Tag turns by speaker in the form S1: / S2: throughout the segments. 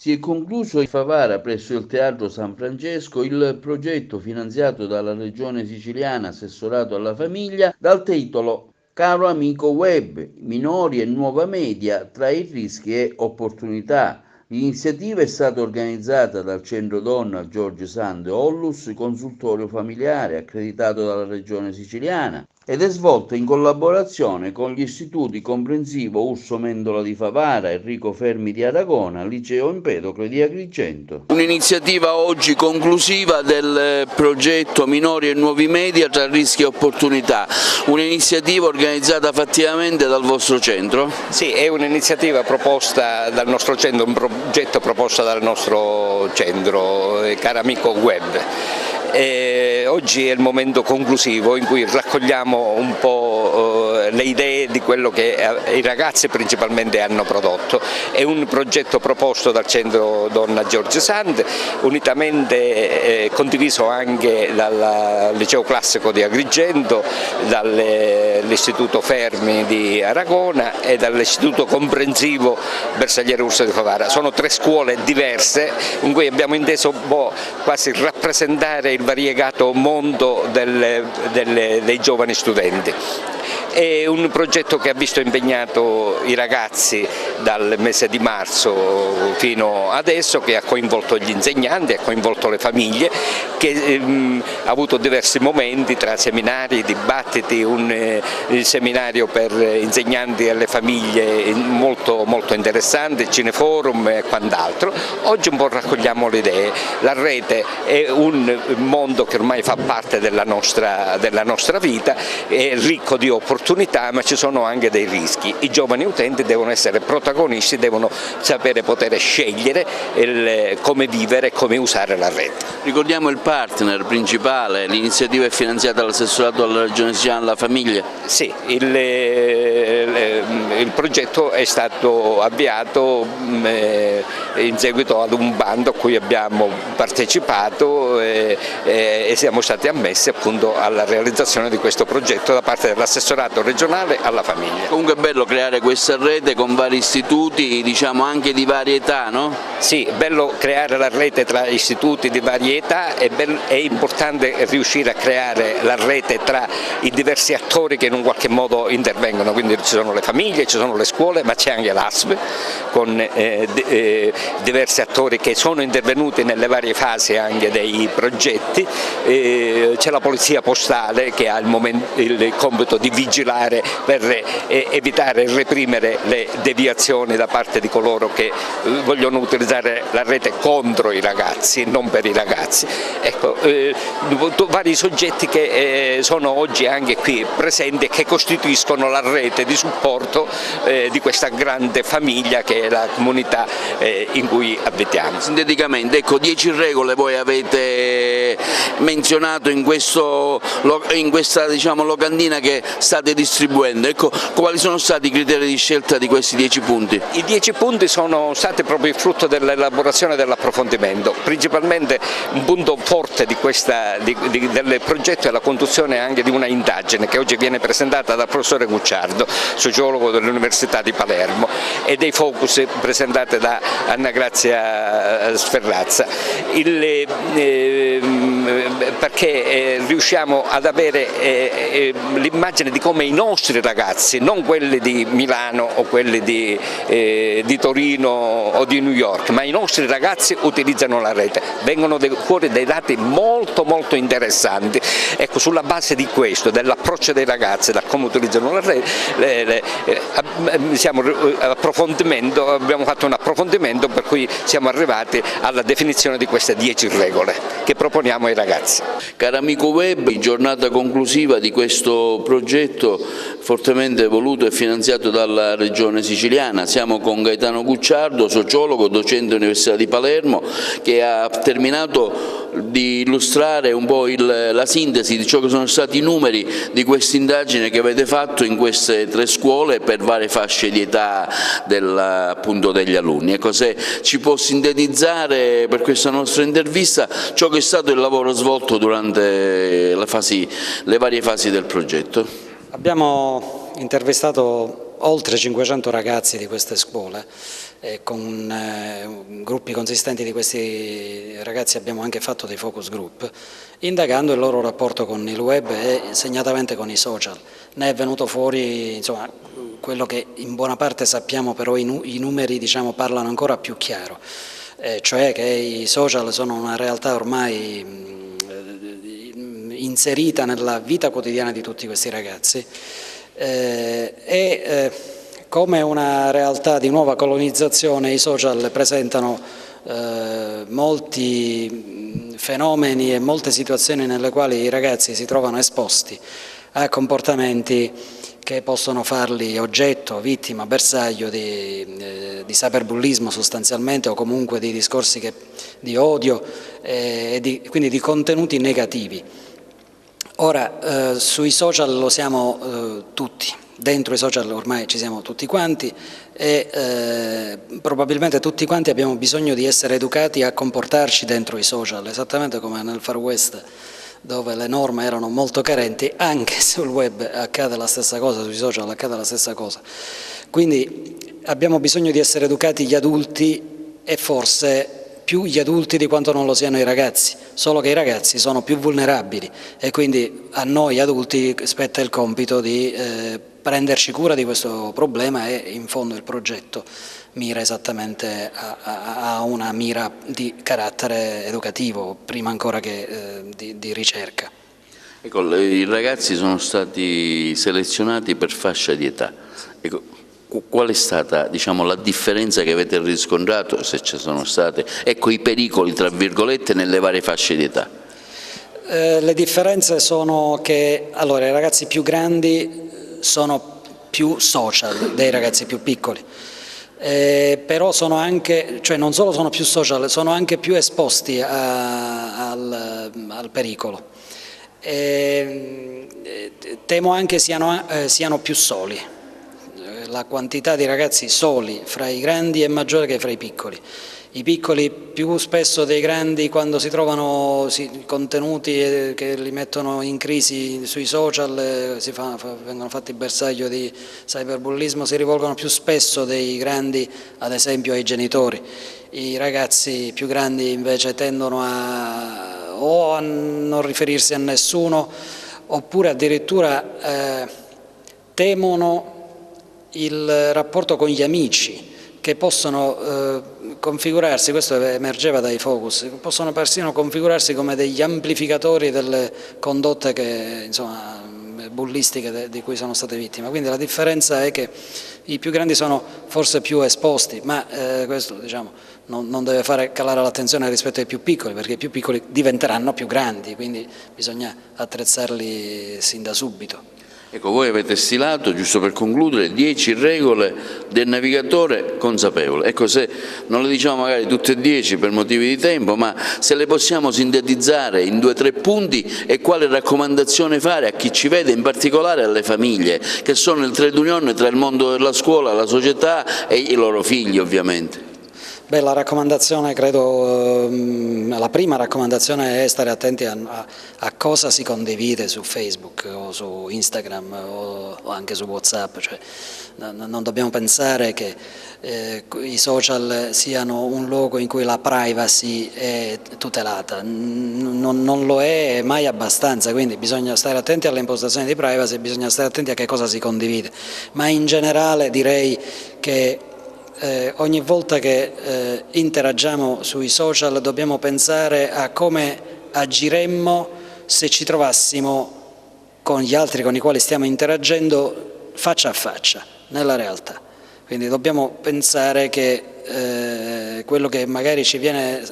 S1: Si è concluso in Favara, presso il Teatro San Francesco, il progetto finanziato dalla Regione Siciliana, assessorato alla famiglia, dal titolo Caro amico web, minori e nuova media tra i rischi e opportunità. L'iniziativa è stata organizzata dal Centro Donna George Sand Ollus, consultorio familiare accreditato dalla Regione Siciliana, ed è svolta in collaborazione con gli istituti comprensivo Urso Mendola di Favara, Enrico Fermi di Aragona, Liceo Empedocle di Agrigento. Un'iniziativa oggi conclusiva del progetto Minori e Nuovi Media tra rischi e opportunità, un'iniziativa organizzata fattivamente dal vostro centro?
S2: Sì, è un'iniziativa proposta dal nostro centro, un progetto proposto dal nostro centro, Caro Amico Web. Oggi è il momento conclusivo in cui raccogliamo un po' le idee di quello che i ragazzi principalmente hanno prodotto. È un progetto proposto dal Centro Donna George Sand, unitamente condiviso anche dal Liceo Classico di Agrigento, dall'Istituto Fermi di Aragona e dall'Istituto Comprensivo Bersagliere Urso di Favara. Sono 3 scuole diverse in cui abbiamo inteso quasi rappresentare il variegato mondo dei giovani studenti. È un progetto che ha visto impegnato i ragazzi dal mese di marzo fino adesso, che ha coinvolto gli insegnanti, ha coinvolto le famiglie, che ha avuto diversi momenti tra seminari, dibattiti, un seminario per insegnanti e le famiglie molto, molto interessante, cineforum e quant'altro. Oggi un po' raccogliamo le idee. La rete è un mondo che ormai fa parte della nostra vita, è ricco di opportunità, ma ci sono anche dei rischi. I giovani utenti devono essere protagonisti, devono sapere poter scegliere come vivere e come usare la rete.
S1: Ricordiamo il partner principale, l'iniziativa è finanziata dall'assessorato della Regione Siciliana alla famiglia?
S2: Sì, il progetto è stato avviato in seguito ad un bando a cui abbiamo partecipato e siamo stati ammessi appunto alla realizzazione di questo progetto da parte dell'assessorato regionale alla famiglia. Comunque
S1: è bello creare questa rete con vari istituti, diciamo anche di varie età, no?
S2: Sì, è bello creare la rete tra istituti di varie età, è importante riuscire a creare la rete tra i diversi attori che in un qualche modo intervengono, quindi ci sono le famiglie, ci sono le scuole, ma c'è anche l'ASP con diversi attori che sono intervenuti nelle varie fasi anche dei progetti, c'è la polizia postale che ha il compito di vigilare per evitare e reprimere le deviazioni da parte di coloro che vogliono utilizzare la rete contro i ragazzi, non per i ragazzi. Ecco, vari soggetti che sono oggi anche qui presenti e che costituiscono la rete di supporto di questa grande famiglia che è la comunità in cui abitiamo.
S1: Sinteticamente, ecco, 10 regole voi avete menzionato in questa diciamo, locandina che state distribuendo. Ecco, quali sono stati i criteri di scelta di questi 10 punti?
S2: I 10 punti sono stati proprio il frutto dell'elaborazione e dell'approfondimento. Principalmente un punto forte del progetto è la conduzione anche di una indagine che oggi viene presentata dal professore Gucciardo, sociologo dell'Università di Palermo, e dei focus presentati da Anna Grazia Sferrazza, perché riusciamo ad avere l'immagine di come i nostri ragazzi, non quelli di Milano o quelli di Torino o di New York, ma i nostri ragazzi utilizzano la rete, vengono fuori dei dati molto molto interessanti. Ecco, sulla base di questo, dell'approccio dei ragazzi, da come utilizzano la rete, abbiamo fatto un approfondimento per cui siamo arrivati alla definizione di queste 10 regole che proponiamo ai ragazzi.
S1: Caro amico web, giornata conclusiva di questo progetto fortemente voluto e finanziato dalla Regione Siciliana. Siamo con Gaetano Gucciardo, sociologo, docente all'Università di Palermo, che ha terminato di illustrare un po' la sintesi di ciò che sono stati i numeri di questa indagine che avete fatto in queste 3 scuole per varie fasce di età appunto degli alunni. Ecco, se ci può sintetizzare per questa nostra intervista ciò che è stato il lavoro svolto durante le varie fasi del progetto.
S3: Abbiamo intervistato oltre 500 ragazzi di queste scuole, con gruppi consistenti di questi ragazzi abbiamo anche fatto dei focus group, indagando il loro rapporto con il web e segnatamente con i social. Ne è venuto fuori, insomma, quello che in buona parte sappiamo, però i numeri, diciamo, parlano ancora più chiaro, cioè che i social sono una realtà ormai inserita nella vita quotidiana di tutti questi ragazzi e come una realtà di nuova colonizzazione i social presentano molti fenomeni e molte situazioni nelle quali i ragazzi si trovano esposti a comportamenti che possono farli oggetto, vittima, bersaglio di cyberbullismo sostanzialmente, o comunque di discorsi di odio e quindi di contenuti negativi. Ora, sui social lo siamo tutti, dentro i social ormai ci siamo tutti quanti e probabilmente tutti quanti abbiamo bisogno di essere educati a comportarci dentro i social, esattamente come nel Far West, dove le norme erano molto carenti. Anche sul web accade la stessa cosa, sui social accade la stessa cosa. Quindi abbiamo bisogno di essere educati gli adulti, e forse più gli adulti di quanto non lo siano i ragazzi, solo che i ragazzi sono più vulnerabili e quindi a noi adulti spetta il compito di prenderci cura di questo problema, e in fondo il progetto mira esattamente a una mira di carattere educativo, prima ancora che di ricerca.
S1: Ecco, i ragazzi sono stati selezionati per fascia di età. Ecco, qual è stata, diciamo, la differenza che avete riscontrato, se ci sono state, ecco, i pericoli, tra virgolette, nelle varie fasce di età?
S3: Le differenze sono che, allora, i ragazzi più grandi sono più social dei ragazzi più piccoli. Però sono anche, cioè non solo sono più social, sono anche più esposti al pericolo. Temo anche siano più soli. La quantità di ragazzi soli fra i grandi è maggiore che fra i piccoli. I piccoli più spesso dei grandi, quando si trovano contenuti che li mettono in crisi sui social, vengono fatti bersaglio di cyberbullismo, si rivolgono più spesso dei grandi, ad esempio, ai genitori. I ragazzi più grandi invece tendono o a non riferirsi a nessuno, oppure addirittura temono il rapporto con gli amici, che possono configurarsi, questo emergeva dai focus, possono persino configurarsi come degli amplificatori delle condotte bullistiche di cui sono state vittime. Quindi la differenza è che i più grandi sono forse più esposti, ma questo, diciamo, non deve fare calare l'attenzione rispetto ai più piccoli, perché i più piccoli diventeranno più grandi, quindi bisogna attrezzarli sin da subito.
S1: Ecco, voi avete stilato, giusto per concludere, 10 regole del navigatore consapevole. Ecco, se non le diciamo magari tutte e 10 per motivi di tempo, ma se le possiamo sintetizzare in 2 o 3 punti, e quale raccomandazione fare a chi ci vede, in particolare alle famiglie, che sono il trade union tra il mondo della scuola, la società e i loro figli, ovviamente.
S3: Beh, la raccomandazione, credo, la prima raccomandazione è stare attenti a cosa si condivide su Facebook o su Instagram o anche su WhatsApp, cioè, non dobbiamo pensare che i social siano un luogo in cui la privacy è tutelata, non lo è mai abbastanza, quindi bisogna stare attenti alle impostazioni di privacy, bisogna stare attenti a che cosa si condivide, ma in generale direi che ogni volta che interagiamo sui social dobbiamo pensare a come agiremmo se ci trovassimo con gli altri con i quali stiamo interagendo faccia a faccia, nella realtà. Quindi dobbiamo pensare che quello che magari ci viene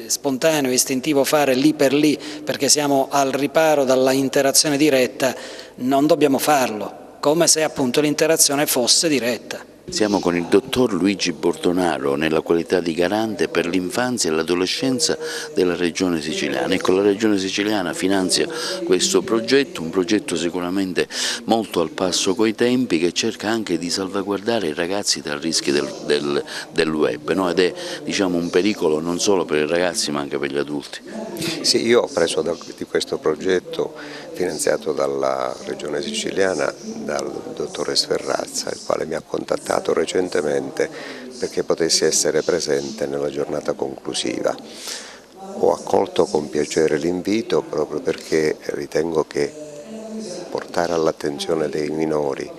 S3: spontaneo, istintivo fare lì per lì, perché siamo al riparo dalla interazione diretta, non dobbiamo farlo, come se appunto l'interazione fosse diretta.
S1: Siamo con il dottor Luigi Bordonaro nella qualità di garante per l'infanzia e l'adolescenza della Regione Siciliana. Ecco, la Regione Siciliana finanzia questo progetto, un progetto sicuramente molto al passo coi tempi, che cerca anche di salvaguardare i ragazzi dal rischio del web, no? Ed è, diciamo, un pericolo non solo per i ragazzi ma anche per gli adulti.
S4: Sì, io ho preso di questo progetto finanziato dalla Regione Siciliana, dal dottore Sferrazza, il quale mi ha contattato recentemente perché potessi essere presente nella giornata conclusiva. Ho accolto con piacere l'invito proprio perché ritengo che portare all'attenzione dei minori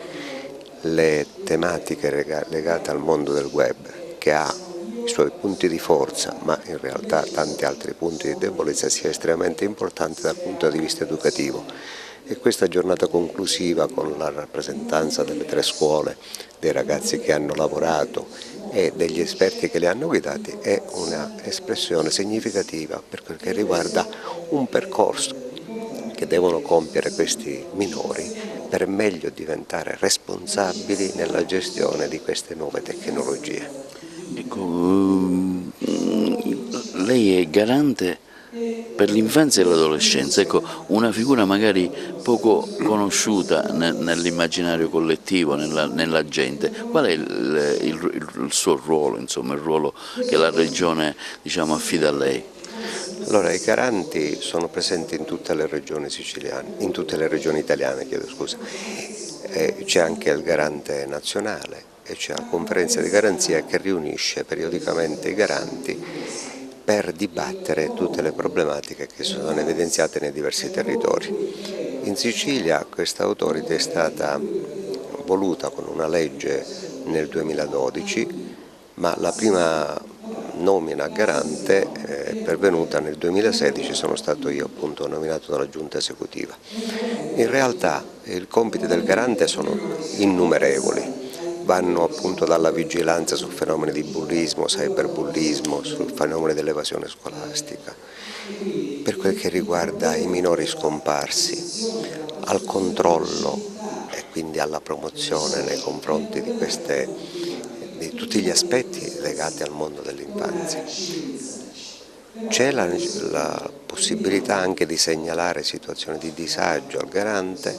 S4: le tematiche legate al mondo del web, che ha i suoi punti di forza ma in realtà tanti altri punti di debolezza, sia estremamente importante dal punto di vista educativo. E questa giornata conclusiva, con la rappresentanza delle 3 scuole, dei ragazzi che hanno lavorato e degli esperti che li hanno guidati, è un'espressione significativa per quel che riguarda un percorso che devono compiere questi minori per meglio diventare responsabili nella gestione di queste nuove tecnologie.
S1: Ecco, lei è garante per l'infanzia e l'adolescenza, ecco, una figura magari poco conosciuta nell'immaginario collettivo, nella gente. Qual è il suo ruolo, insomma, il ruolo che la Regione, diciamo, affida a lei?
S4: Allora, i garanti sono presenti in tutte le regioni siciliane, in tutte le regioni italiane, chiedo scusa. C'è anche il garante nazionale e c'è la conferenza di garanzia che riunisce periodicamente i garanti per dibattere tutte le problematiche che sono evidenziate nei diversi territori. In Sicilia questa autority è stata voluta con una legge nel 2012, ma la prima nomina a garante è pervenuta nel 2016, sono stato io appunto nominato dalla giunta esecutiva. In realtà i compiti del garante sono innumerevoli. Vanno appunto dalla vigilanza su fenomeni di bullismo, cyberbullismo, sul fenomeno dell'evasione scolastica, per quel che riguarda i minori scomparsi, al controllo e quindi alla promozione nei confronti di tutti gli aspetti legati al mondo dell'infanzia. C'è la possibilità anche di segnalare situazioni di disagio al garante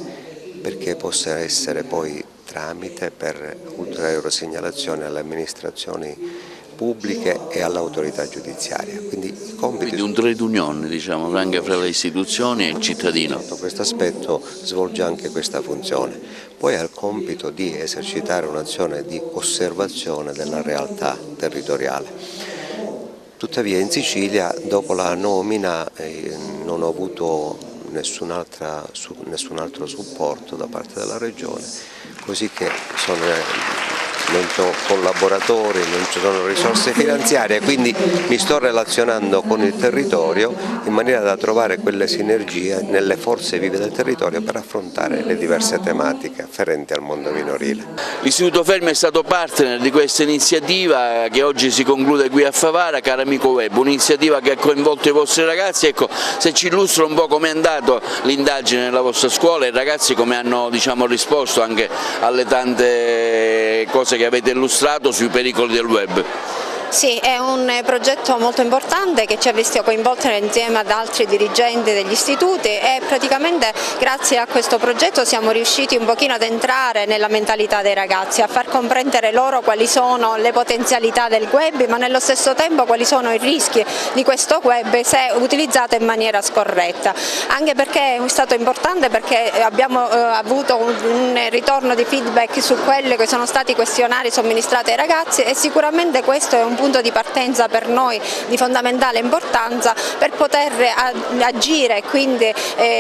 S4: perché possa essere poi tramite per ulteriori segnalazioni alle amministrazioni pubbliche e all'autorità giudiziaria. Quindi
S1: un trade union, diciamo, anche fra le istituzioni e il cittadino.
S4: Sotto questo aspetto svolge anche questa funzione. Poi ha il compito di esercitare un'azione di osservazione della realtà territoriale. Tuttavia in Sicilia dopo la nomina non ho avuto nessun altro supporto da parte della Regione, così che non ho collaboratori, non ci sono risorse finanziarie, quindi mi sto relazionando con il territorio in maniera da trovare quelle sinergie nelle forze vive del territorio per affrontare le diverse tematiche afferenti al mondo minorile.
S1: L'Istituto Fermi è stato partner di questa iniziativa che oggi si conclude qui a Favara, Caro Amico Web, un'iniziativa che ha coinvolto i vostri ragazzi. Ecco, se ci illustra un po' come è andata l'indagine nella vostra scuola e i ragazzi come hanno, diciamo, risposto anche alle tante cose che avete illustrato sui pericoli del web.
S5: Sì, è un progetto molto importante che ci ha visto coinvolti insieme ad altri dirigenti degli istituti e praticamente grazie a questo progetto siamo riusciti un pochino ad entrare nella mentalità dei ragazzi, a far comprendere loro quali sono le potenzialità del web, ma nello stesso tempo quali sono i rischi di questo web se utilizzato in maniera scorretta. Anche perché è stato importante perché abbiamo avuto un ritorno di feedback su quelli che sono stati i questionari somministrati ai ragazzi e sicuramente questo è un punto di partenza per noi di fondamentale importanza per poter agire e quindi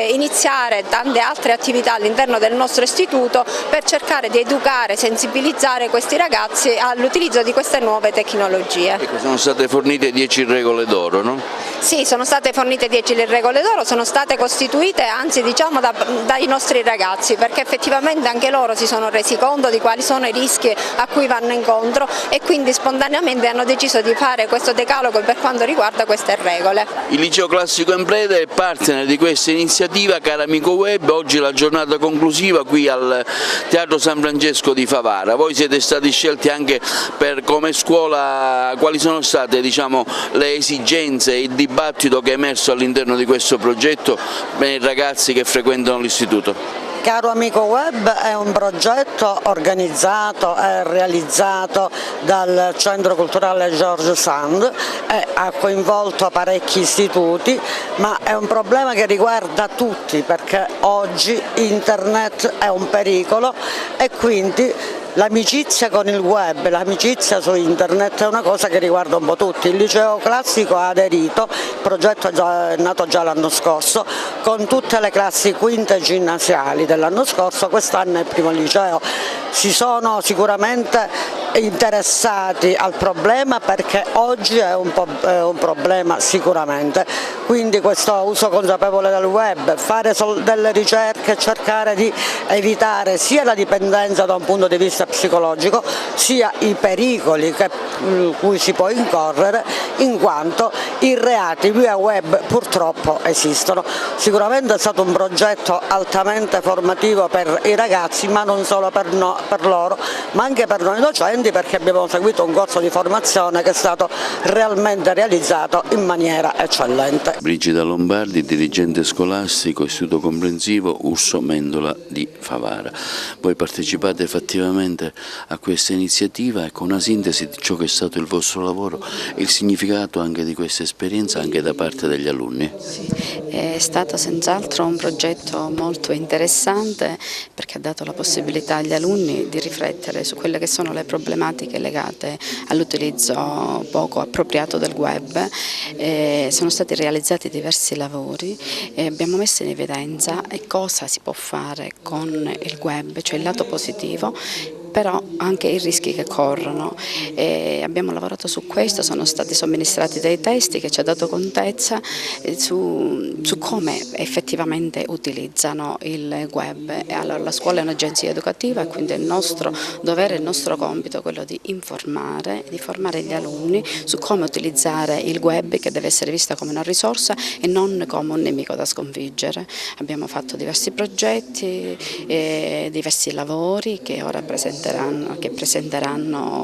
S5: iniziare tante altre attività all'interno del nostro istituto per cercare di educare, sensibilizzare questi ragazzi all'utilizzo di queste nuove tecnologie.
S1: Ecco, sono state fornite 10 regole d'oro, no?
S5: Sì, sono state fornite 10 regole d'oro, sono state costituite anzi diciamo dai nostri ragazzi perché effettivamente anche loro si sono resi conto di quali sono i rischi a cui vanno incontro e quindi spontaneamente hanno deciso di fare questo decalogo per quanto riguarda queste regole.
S1: Il Liceo Classico Empresa è partner di questa iniziativa Caro Amico Web, oggi la giornata conclusiva qui al Teatro San Francesco di Favara. Voi siete stati scelti anche per come scuola, quali sono state, diciamo, le esigenze e il dibattito che è emerso all'interno di questo progetto per i ragazzi che frequentano l'istituto?
S6: Caro Amico Web è un progetto organizzato e realizzato dal Centro Culturale George Sand e ha coinvolto parecchi istituti, ma è un problema che riguarda tutti perché oggi internet è un pericolo e quindi l'amicizia con il web, l'amicizia su internet è una cosa che riguarda un po' tutti. Il liceo classico ha aderito, il progetto è nato già l'anno scorso, con tutte le classi quinte ginnasiali dell'anno scorso, quest'anno è il primo liceo. Si sono sicuramente interessati al problema perché oggi è un problema sicuramente, quindi questo uso consapevole del web, fare delle ricerche e cercare di evitare sia la dipendenza da un punto di vista psicologico sia i pericoli cui si può incorrere in quanto i reati via web purtroppo esistono. Sicuramente è stato un progetto altamente formativo per i ragazzi, ma non solo per loro, ma anche per noi docenti, perché abbiamo seguito un corso di formazione che è stato realmente realizzato in maniera eccellente.
S1: Brigida Lombardi, dirigente scolastico, Istituto Comprensivo Urso Mendola di Favara. Voi partecipate fattivamente a questa iniziativa e con una sintesi di ciò che è stato il vostro lavoro e il significato anche di questa esperienza anche da parte degli alunni.
S7: Sì, è stato senz'altro un progetto molto interessante perché ha dato la possibilità agli alunni di riflettere su quelle che sono le problematiche legate all'utilizzo poco appropriato del web. Sono stati realizzati diversi lavori e abbiamo messo in evidenza cosa si può fare con il web, cioè il lato positivo, però anche i rischi che corrono. Abbiamo lavorato su questo, sono stati somministrati dei testi che ci ha dato contezza su come effettivamente utilizzano il web. Allora, la scuola è un'agenzia educativa e quindi è il nostro dovere, il nostro compito quello di informare, di formare gli alunni su come utilizzare il web, che deve essere vista come una risorsa e non come un nemico da sconfiggere. Abbiamo fatto diversi progetti, diversi lavori che ora presenteranno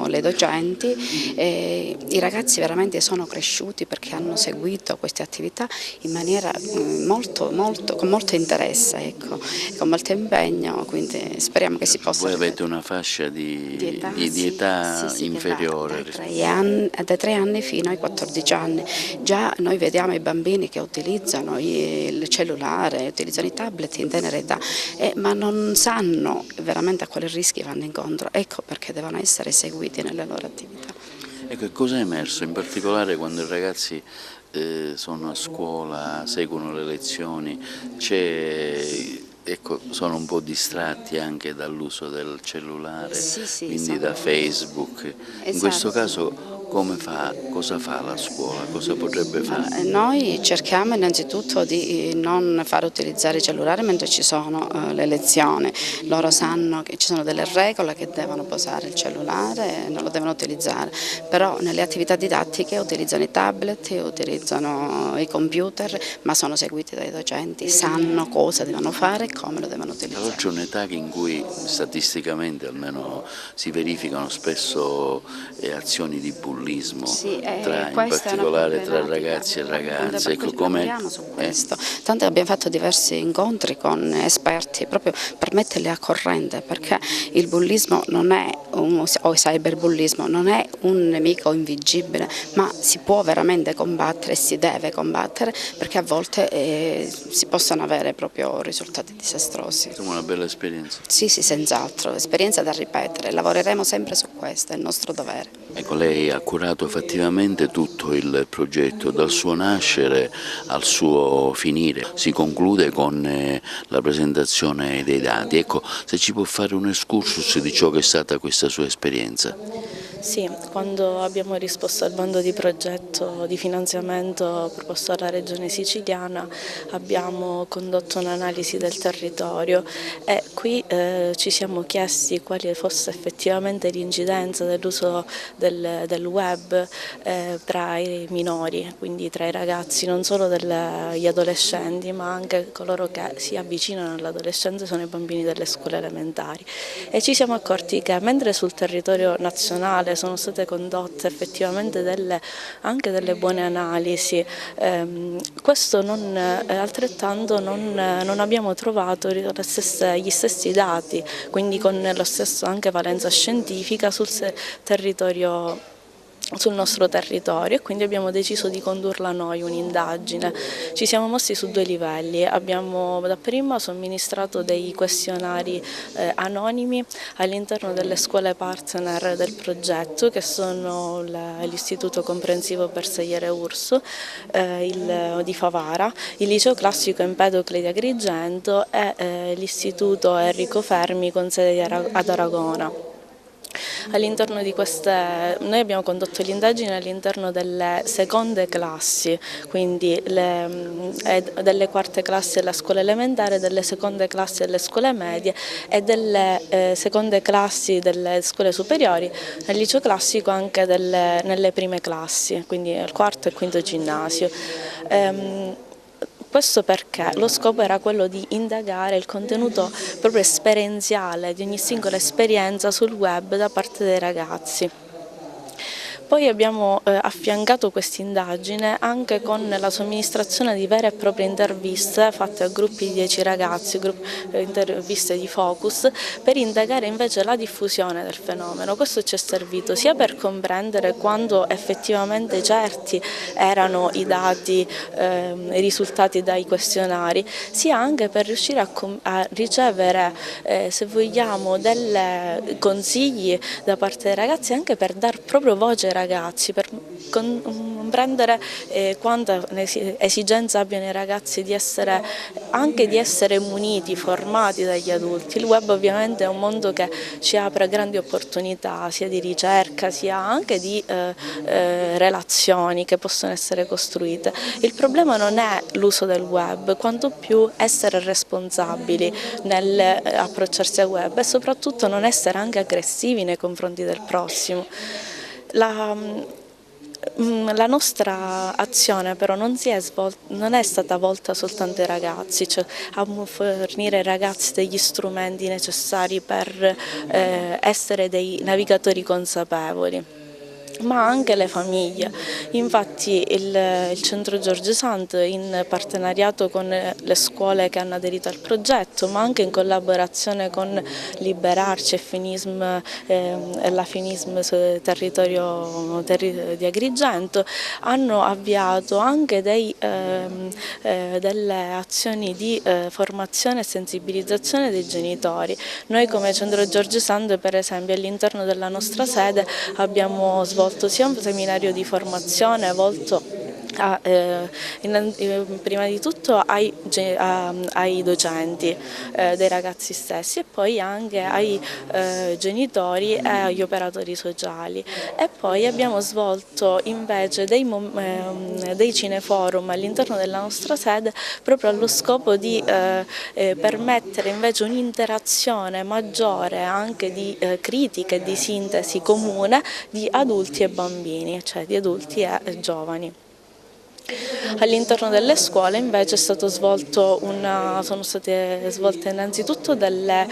S7: le docenti. I ragazzi veramente sono cresciuti perché hanno seguito queste attività in maniera con molto interesse, ecco, con molto impegno, quindi speriamo che si possa.
S1: Voi avete una fascia di età
S7: sì,
S1: inferiore?
S7: Dai 3 anni fino ai 14 anni. Già noi vediamo i bambini che utilizzano il cellulare, utilizzano i tablet in tenera età, ma non sanno veramente a quali rischi vanno incontro, ecco perché devono essere seguiti nelle loro attività.
S1: Ecco, cosa è emerso in particolare quando i ragazzi sono a scuola, seguono le lezioni, sono un po' distratti anche dall'uso del cellulare, quindi da Facebook.
S7: Esatto.
S1: In questo caso cosa fa la scuola, cosa potrebbe fare?
S7: Noi cerchiamo innanzitutto di non far utilizzare il cellulare mentre ci sono le lezioni. Loro sanno che ci sono delle regole, che devono posare il cellulare e non lo devono utilizzare, però nelle attività didattiche utilizzano i tablet, utilizzano i computer, ma sono seguiti dai docenti, sanno cosa devono fare e come lo devono utilizzare.
S1: Allora c'è un'età in cui statisticamente almeno si verificano spesso azioni di bullismo, in particolare tra ragazzi e ragazze. Ecco,
S7: su questo. Tanto abbiamo fatto diversi incontri con esperti proprio per metterli a corrente, perché il bullismo non è o il cyberbullismo non è un nemico invincibile, ma si può veramente combattere e si deve combattere, perché a volte si possono avere proprio risultati disastrosi.
S1: Insomma, una bella esperienza.
S7: Sì, senz'altro, esperienza da ripetere, lavoreremo sempre su questo, è il nostro dovere.
S1: Ecco, lei ha curato fattivamente tutto il progetto, dal suo nascere al suo finire, si conclude con la presentazione dei dati. Ecco, se ci può fare un excursus di ciò che è stata questa sua esperienza.
S8: Sì, quando abbiamo risposto al bando di progetto di finanziamento proposto dalla Regione Siciliana abbiamo condotto un'analisi del territorio e qui ci siamo chiesti quale fosse effettivamente l'incidenza dell'uso del web tra i minori, quindi tra i ragazzi, non solo degli adolescenti ma anche coloro che si avvicinano all'adolescenza, sono i bambini delle scuole elementari, e ci siamo accorti che mentre sul territorio nazionale vedere, sono state condotte effettivamente anche delle buone analisi. Questo altrettanto non abbiamo trovato gli stessi dati, quindi con lo stesso anche valenza scientifica sul nostro territorio, e quindi abbiamo deciso di condurla noi un'indagine. Ci siamo mossi su 2 livelli, abbiamo dapprima somministrato dei questionari anonimi all'interno delle scuole partner del progetto, che sono l'Istituto Comprensivo Bersagliere Urso di Favara, il Liceo Classico Empedocle di Agrigento e l'Istituto Enrico Fermi con sede ad Aragona. All'interno di noi abbiamo condotto l'indagine all'interno delle seconde classi, quindi delle quarte classi della scuola elementare, delle seconde classi delle scuole medie e delle seconde classi delle scuole superiori, nel liceo classico anche nelle prime classi, quindi il quarto e quinto ginnasio. Questo perché lo scopo era quello di indagare il contenuto proprio esperienziale di ogni singola esperienza sul web da parte dei ragazzi. Poi abbiamo affiancato questa indagine anche con la somministrazione di vere e proprie interviste fatte a gruppi di 10 ragazzi, interviste di focus, per indagare invece la diffusione del fenomeno. Questo ci è servito sia per comprendere quanto effettivamente certi erano i dati risultati dai questionari, sia anche per riuscire a ricevere, se vogliamo, dei consigli da parte dei ragazzi, anche per dar proprio voce ai ragazzi, per comprendere quanta esigenza abbiano i ragazzi di essere muniti, formati dagli adulti. Il web ovviamente è un mondo che ci apre grandi opportunità, sia di ricerca sia anche di relazioni che possono essere costruite. Il problema non è l'uso del web, quanto più essere responsabili nell'approcciarsi al web e soprattutto non essere anche aggressivi nei confronti del prossimo. La nostra azione però non è stata volta soltanto ai ragazzi, cioè a fornire ai ragazzi degli strumenti necessari per essere dei navigatori consapevoli, ma anche le famiglie. Infatti il Centro George Sand, in partenariato con le scuole che hanno aderito al progetto, ma anche in collaborazione con Liberarci e la FINISM territorio di Agrigento, hanno avviato anche delle azioni di formazione e sensibilizzazione dei genitori. Noi come Centro George Sand, per esempio, all'interno della nostra sede abbiamo svolto sia un seminario di formazione volto prima di tutto ai docenti dei ragazzi stessi e poi anche ai genitori e agli operatori sociali, e poi abbiamo svolto invece dei cineforum all'interno della nostra sede proprio allo scopo di permettere invece un'interazione maggiore anche di critica e di sintesi comune di adulti e bambini, cioè di adulti e giovani. All'interno delle scuole invece sono state svolte innanzitutto delle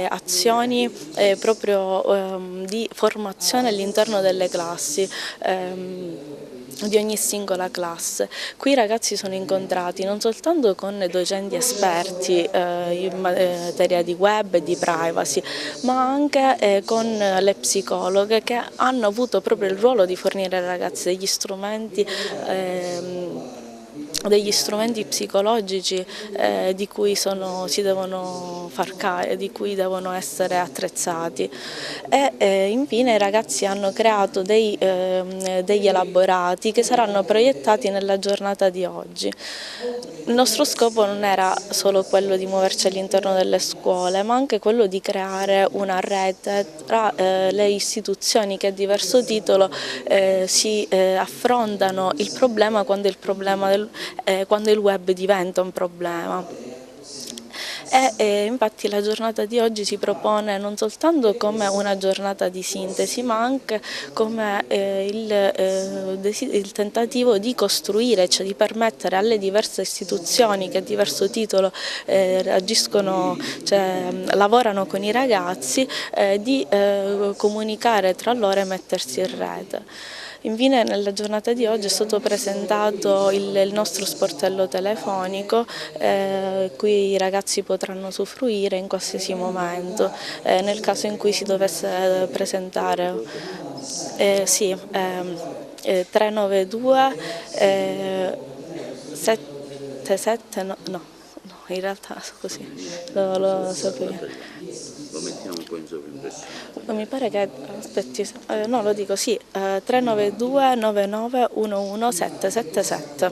S8: azioni proprio di formazione all'interno delle classi, di ogni singola classe. Qui i ragazzi sono incontrati non soltanto con docenti esperti in materia di web e di privacy, ma anche con le psicologhe, che hanno avuto proprio il ruolo di fornire ai ragazzi degli strumenti psicologici di cui di cui devono essere attrezzati, e infine i ragazzi hanno creato degli elaborati che saranno proiettati nella giornata di oggi. Il nostro scopo non era solo quello di muoverci all'interno delle scuole, ma anche quello di creare una rete tra le istituzioni che a diverso titolo si affrontano il problema quando il web diventa un problema. e infatti la giornata di oggi si propone non soltanto come una giornata di sintesi, ma anche come il tentativo di costruire, cioè di permettere alle diverse istituzioni che a diverso titolo agiscono, cioè, lavorano con i ragazzi, di comunicare tra loro e mettersi in rete. Infine nella giornata di oggi è stato presentato il nostro sportello telefonico cui i ragazzi potranno usufruire in qualsiasi momento, nel caso in cui si dovesse presentare 392 77 no, in realtà così lo sapevo.
S1: Lo mettiamo un po' in sovrimpressione.
S8: Mi pare che, aspetti, no lo dico, sì, 392 99 11 777,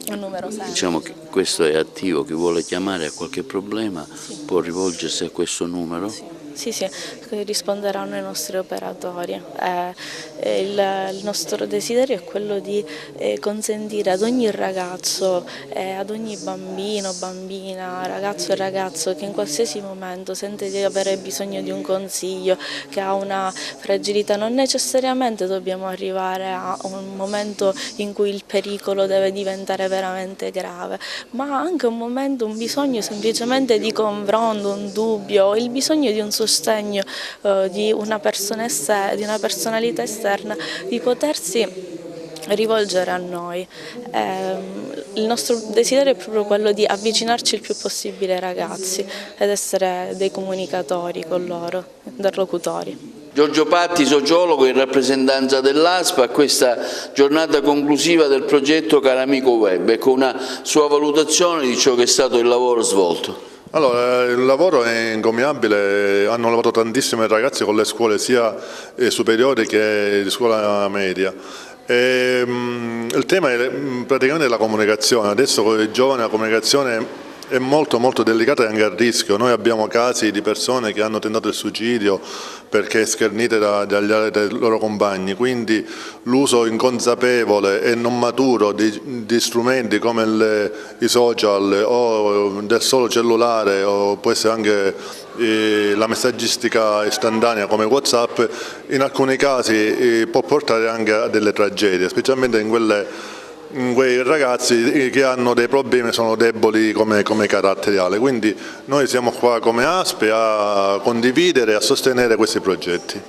S8: il numero 6.
S1: Diciamo che questo è attivo, chi vuole chiamare a qualche problema può rivolgersi a questo numero?
S8: Sì, risponderanno i nostri operatori. Il nostro desiderio è quello di consentire ad ogni ragazzo, ad ogni bambino, bambina, ragazzo e ragazzo che in qualsiasi momento sente di avere bisogno di un consiglio, che ha una fragilità, non necessariamente dobbiamo arrivare a un momento in cui il pericolo deve diventare veramente grave, ma anche un momento, un bisogno semplicemente di confronto, un dubbio, il bisogno di un sostegno di una personalità esterna, di potersi rivolgere a noi. Il nostro desiderio è proprio quello di avvicinarci il più possibile ai ragazzi ed essere dei comunicatori con loro, interlocutori.
S1: Giorgio Patti, sociologo in rappresentanza dell'ASP, a questa giornata conclusiva del progetto Caro Amico Web, e con una sua valutazione di ciò che è stato il lavoro svolto.
S9: Allora, il lavoro è encomiabile, hanno lavorato tantissimi ragazzi con le scuole sia superiori che di scuola media. Il tema è praticamente la comunicazione. Adesso con i giovani la comunicazione è molto delicata e anche a rischio. Noi abbiamo casi di persone che hanno tentato il suicidio perché schernite dai loro compagni, quindi l'uso inconsapevole e non maturo di strumenti come i social o del solo cellulare, o può essere anche la messaggistica istantanea come WhatsApp, in alcuni casi può portare anche a delle tragedie, specialmente in quei ragazzi che hanno dei problemi, sono deboli come caratteriale. Quindi noi siamo qua come ASP a condividere e a sostenere questi progetti.